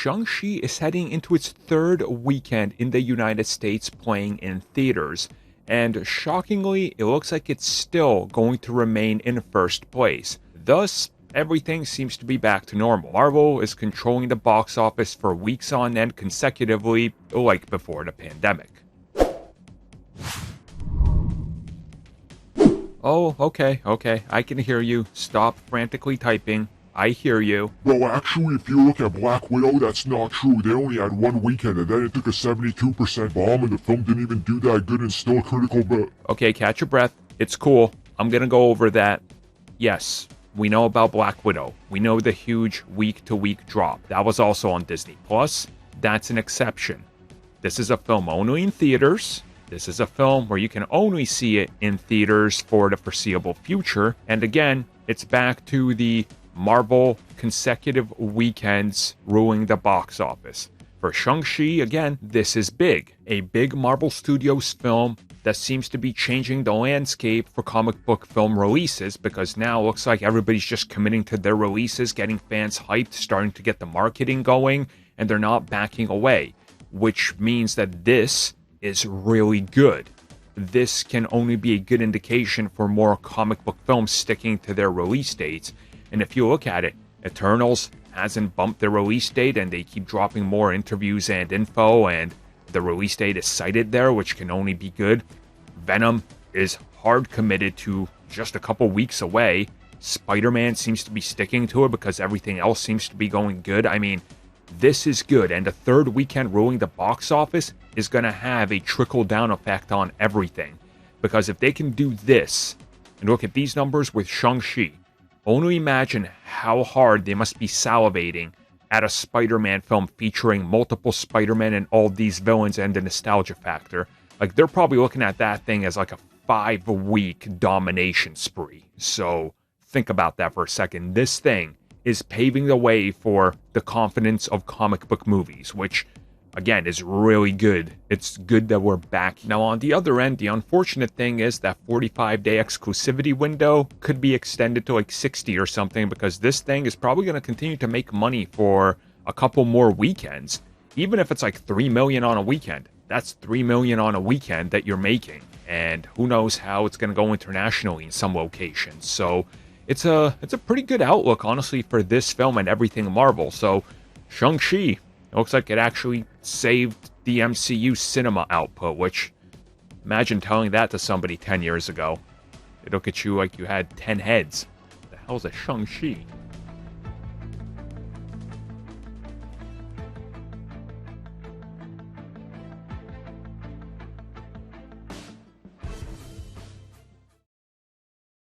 Shang-Chi is heading into its third weekend in the United States playing in theaters, and shockingly, it looks like it's still going to remain in first place. Thus, everything seems to be back to normal. Marvel is controlling the box office for weeks on end consecutively, like before the pandemic. Oh, okay, I can hear you. Stop frantically typing. I hear you. Well, actually, if you look at Black Widow, that's not true. They only had one weekend, and then it took a 72% bomb, and the film didn't even do that good and still critical, but... Okay, catch your breath. It's cool. I'm gonna go over that. Yes, we know about Black Widow. We know the huge week-to-week drop. That was also on Disney+. That's an exception. This is a film only in theaters. This is a film where you can only see it in theaters for the foreseeable future. And again, it's back to the Marvel consecutive weekends ruling the box office. For Shang-Chi, again, this is big. A big Marvel Studios film that seems to be changing the landscape for comic book film releases, because now it looks like everybody's just committing to their releases, getting fans hyped, starting to get the marketing going, and they're not backing away, which means that this is really good. This can only be a good indication for more comic book films sticking to their release dates. And if you look at it, Eternals hasn't bumped their release date, and they keep dropping more interviews and info, and the release date is cited there, which can only be good. Venom is hard committed to just a couple weeks away. Spider-Man seems to be sticking to it because everything else seems to be going good. I mean, this is good, and the third weekend ruling the box office is going to have a trickle-down effect on everything. Because if they can do this, and look at these numbers with Shang-Chi, only imagine how hard they must be salivating at a Spider-Man film featuring multiple Spider-Men and all these villains and the nostalgia factor. Like, they're probably looking at that thing as like a 5-week domination spree. So think about that for a second. This thing is paving the way for the confidence of comic book movies, which, again, is really good. It's good that we're back. Now, on the other end, the unfortunate thing is that 45-day exclusivity window could be extended to like 60 or something, because this thing is probably going to continue to make money for a couple more weekends. Even if it's like $3 million on a weekend, that's $3 million on a weekend that you're making. And who knows how it's going to go internationally in some locations. So it's a pretty good outlook, honestly, for this film and everything Marvel. So Shang-Chi, it looks like it actually saved the MCU cinema output, which, imagine telling that to somebody 10 years ago. They look at you like you had 10 heads. What the hell's a Shang-Chi?